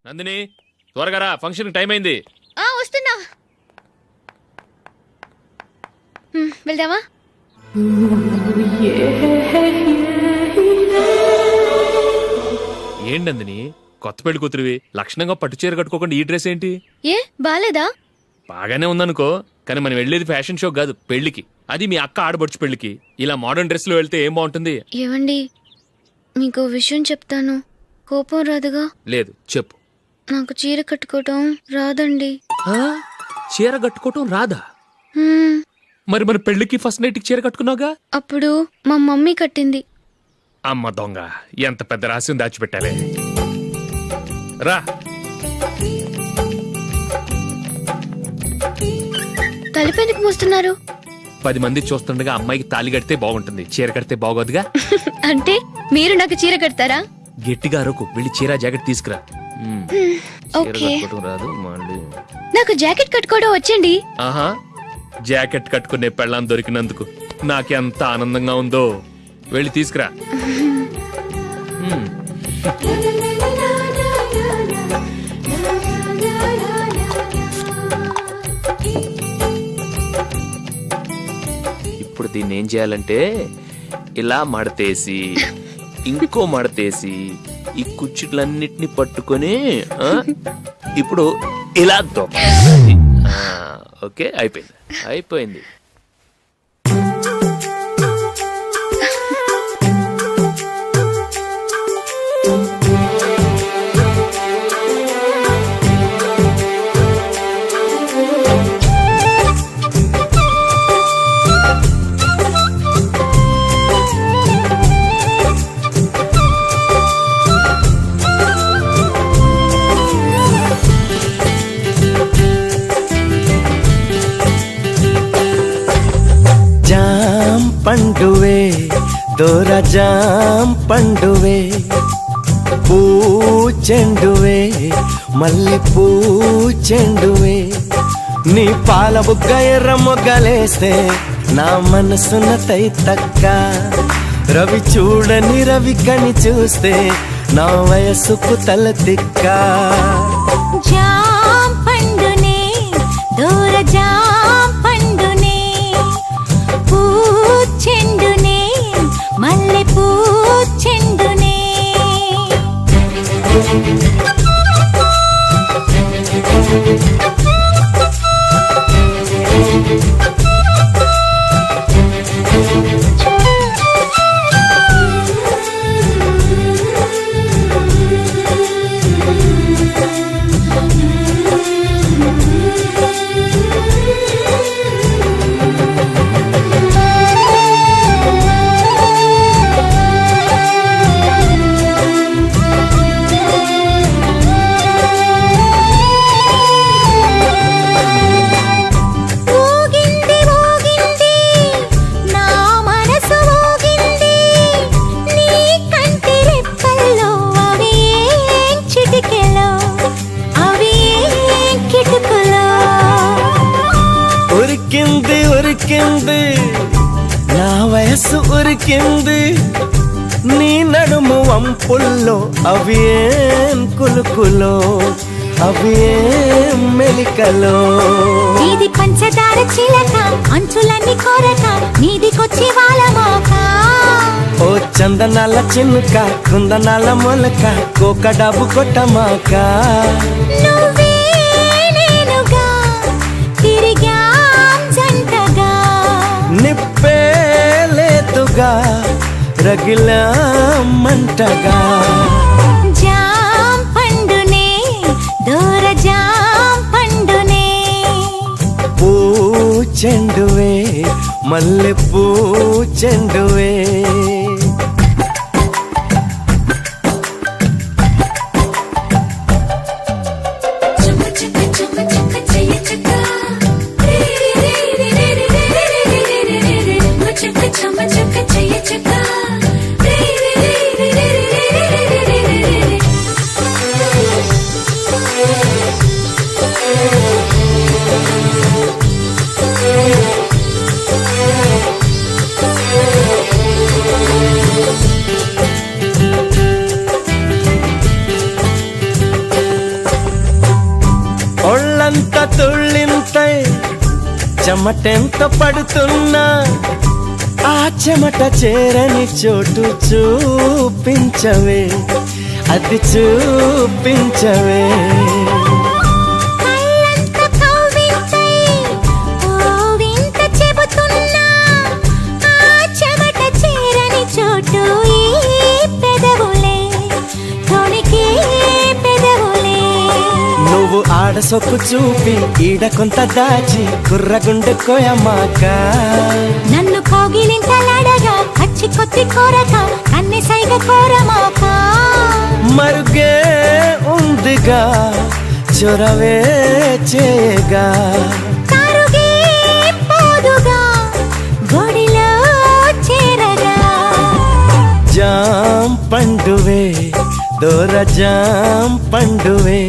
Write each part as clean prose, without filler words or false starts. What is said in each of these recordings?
నందిని త్వరగా రా, function time అయింది. వస్తున్నా. వెళ్దామా? ఏంటి నందిని, కొత్త పెళ్లి కూతురివి, లక్షణంగా పట్టు చీర కట్టుకోకుండా ఈ డ్రెస్ ఏంటి? ఏ బాలేదా? బాగానే ఉందనుకో, కానీ మనం వెళ్ళేది ఫ్యాషన్ షో కాదు, పెళ్లికి. అది మీ అక్క ఆడబడుచు పెళ్లికి. ఇలా మోడర్న్ డ్రెస్ లో వెళ్తే ఏం బాగుంటుంది? ఏవండి, మీకు విషయం చెప్తాను, కోపం రాదుగా? లేదు, చెప్పు. నాకు చీర కట్టుకోవటం రాదండి. చీర కట్టుకోవటం రాదా? హ్మ్, మరి మన పెళ్లికి ఫస్ట్ నైట్ చీర కట్టుకున్నావుగా? అప్పుడు మా మమ్మీ కట్టింది. అమ్మ దొంగ, ఎంత పెద్ద రహస్యం దాచిపెట్టాలే. రా. తలుపెందుకు మూస్తున్నారు? 10 మంది చూస్తుండగా అమ్మాయికి తాళి కడితే బాగుంటుంది, చీర కడితే బాగోదుగా. అంటే మీరు నాకు చీర కడతారా? గట్టిగా అరకు, వెళ్ళి చీర జాకెట్ తీసుకురా. చీర ఓకే. కట్టుకోవటం రాదు మళ్ళీ. నాకు జాకెట్ కట్టుకోవడం వచ్చండి. ఆహా, జాకెట్ కట్టుకునే పెళ్ళాం దొరికినందుకు నాకెంత ఆనందంగా ఉందో. వెళ్ళి తీసుకురా. ఇప్పుడు దీన్ని ఏం చేయాలంటే, ఇలా మడతేసి ఇంకో మడతేసి ఈ కుచ్చిట్లన్నిటిని పట్టుకొని ఇప్పుడు ఇలా దొక్కాలి. ఓకే, అయిపోయింది అయిపోయింది. పండువే దోర జాం పండువే, పూ చెండువే మల్లె పూ చెండువే, నీ పాల బుగ్గ ఎర్ర మొగ్గలేస్తే నా మనసున తైతక్క, రవి చూడని రవి కని చూస్తే నా వయసుకు తల తిక్క. జాం పండునే దోర జాం పండునే, పూ చెండునే మల్లె పూ చెండునే. ఉరికింది ఉరికింది నా వయస్సు ఉరికింది, నీ నడుము వంపుల్లో అవి ఏం కులుకులో అవి ఏం మెలికలో. ఇది పంచదార చిలక అంచులన్నీ కొరక, నీదికొచ్చి వాళ్ళ మోక. ఓ చందనాల చినుక కుందనాల మొలక, కోక డబ్బు కొట్టమాక. నువ్వే నేనుగా తిరిగాం జంటగా, నిప్పే లేదుగా రగిలా మంటగా. జాం పండునే దోర జాం పండునే, పూ చెండువే మల్లె పూ చెండువే. చెమటెంత పడుతున్నా ఆ చెమట చేరని చోటు చూపించవే, అది చూపించవే. కళ్ళంత కవ్వింతై ఓ వింత చెబుతున్నా ఆ చెమట చేరని చోటు ఈ పెదవులే తొణికే పెదవులే. నువ్వు ఆడ సొక్కు చూపి ఈడ కొంత దాచి కుర్రగుండె కోయమాక. నన్ను కౌగిలింతలాడగా కచ్చి కొత్తి కోరక కన్నె సైగ కోరమాక. మరుగే ఉందిగా చొరవే చేయగా, తారుగే పోదుగా గొడిలో చేరగా. జాం పండువే దోర జాం పండువే,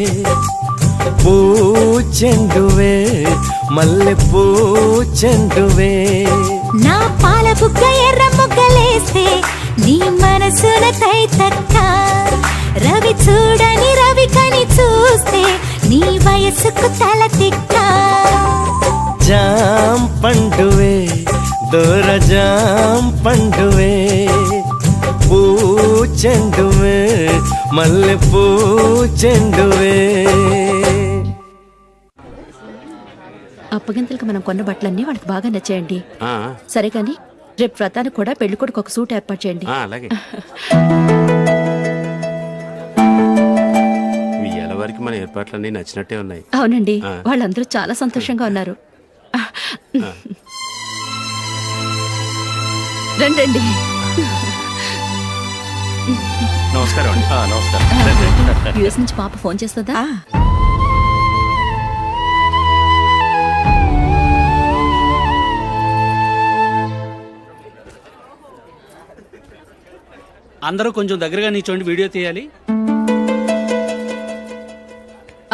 పూ చెండువే మల్లె పూ చెండువే. నా పాల బుగ్గ ఎర్ర ముగ్గలేస్తే నీ మనసున తైతక్క. రవి చూడని రవి కని చూస్తే నీ వయసుకు తల తిక్క. జాం పండువే దోర జాం పండువే, పూ చెండువే మల్లె పూ చెండువే. అప్పగింతలకు మనం కొన్న బట్టలన్నీ వాళ్ళకి బాగా నచ్చాయండి. సరే కానీ రేపు వ్రతానికి కూడా పెళ్లి కొడుకు ఒక సూట్ ఏర్పాటు చేయండి. అలాగే ఇయ్యాల వరకు మన ఏర్పాట్లన్నీ నచ్చినట్టే ఉన్నాయి. అవునండి, వాళ్ళందరూ చాలా సంతోషంగా ఉన్నారు. రండి. నమస్కారం అండి. నమస్కారం. యుఎస్ నుంచి పాప ఫోన్ చేస్తుందా? అందరూ కొంచెం దగ్గరగా నిల్చోండి, వీడియో తీయాలి.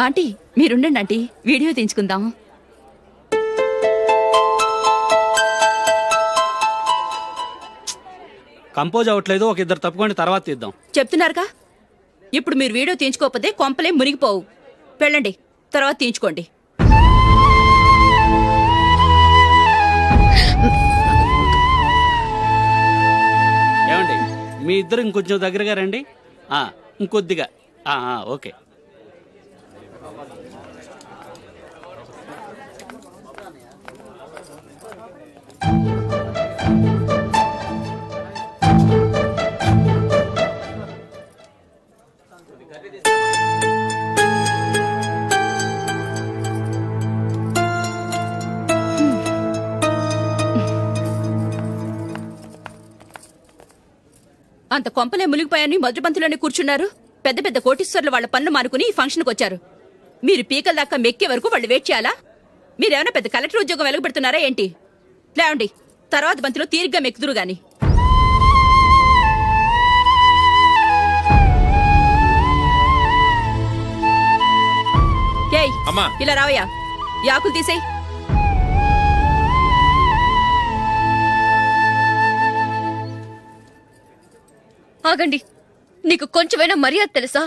ఆంటీ మీరుండండి ఆంటీ, వీడియో తీయించుకుందాం. కంపోజ్ అవ్వట్లేదు, ఒక ఇద్దరు తప్పుకోండి, తర్వాత తీద్దాం. చెప్తున్నారుగా, ఇప్పుడు మీరు వీడియో తీయించుకోకపోతే కొంపలే మునిగిపోవు. వెళ్ళండి, తర్వాత తీయించుకోండి. ఏమండి మీ ఇద్దరు ఇంకొంచెం దగ్గరగా రండి. ఇంకొద్దిగా. ఓకే. అంత కొంపలే మునిగిపోయాని మొదటి పంతిలోనే కూర్చున్నారు. పెద్ద పెద్ద కోటీశ్వర్లు వాళ్ళ పన్ను మానుకుని ఈ ఫంక్షన్కి వచ్చారు. మీరు పీకల దాకా మెక్కే వరకు వాళ్ళు వెయిట్ చేయాలా? మీరేమైనా పెద్ద కలెక్టర్ ఉద్యోగం వెలగబెడుతున్నారా ఏంటి? లేవండి, తర్వాత బంతిలో తీరిగ్గా మెక్కుదురు గాని. ఏయ్ అమ్మా. ఇలా రావయ్యా, ఈ ఆకులు తీసేయ్. ఆగండి, నీకు కొంచెమైనా మర్యాద తెలుసా?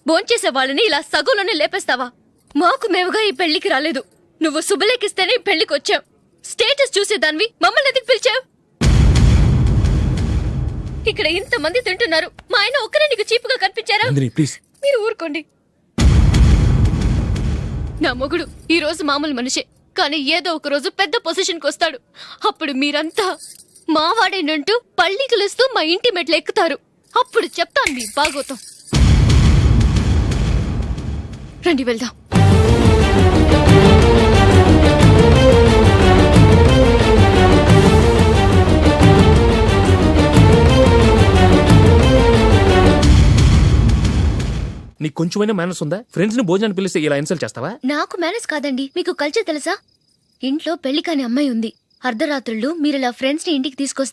భోంచేసే వాళ్ళని ఇలా సగంలోనే లేపేస్తావా? మాకు మేముగా ఈ పెళ్లికి రాలేదు. నువ్వు శుభలేఖిస్తేనే ఈ పెళ్లికి వచ్చావు. స్టేటస్ చూసేదానివి మమ్మల్ని ఎందుకు పిలిచావు? ఇక్కడ ఇంతమంది తింటున్నారు, మా ఆయన ఒక్కరే నీకు చీపుగా కనిపించారా? ప్లీజ్ మీరు ఊరుకోండి. నా మొగుడు ఈ రోజు మామూలు మనిషే, కానీ ఏదో ఒక రోజు పెద్ద పొజిషన్కి వస్తాడు. అప్పుడు మీరంతా మావాడేనంటూ పళ్ళికలుస్తూ మా ఇంటి మెట్లు ఎక్కుతారు. అప్పుడు చెప్తాను మీ బాగోతాం. రండి వెళ్దాం. నీకు కొంచెమైనా మేనస్ ఉందా? ఫ్రెండ్స్ ని భోజనాన్ని పిలిస్తే ఇలా ఇన్సల్ట్ చేస్తావా? నాకు మేనేజ్ కాదండి, మీకు కల్చర్ తెలుసా? ఇంట్లో పెళ్లి కాని అమ్మాయి ఉంది. అర్ధరాత్రుళ్ళు మీరిలా ఫ్రెండ్స్ ని ఇంటికి తీసుకొస్తే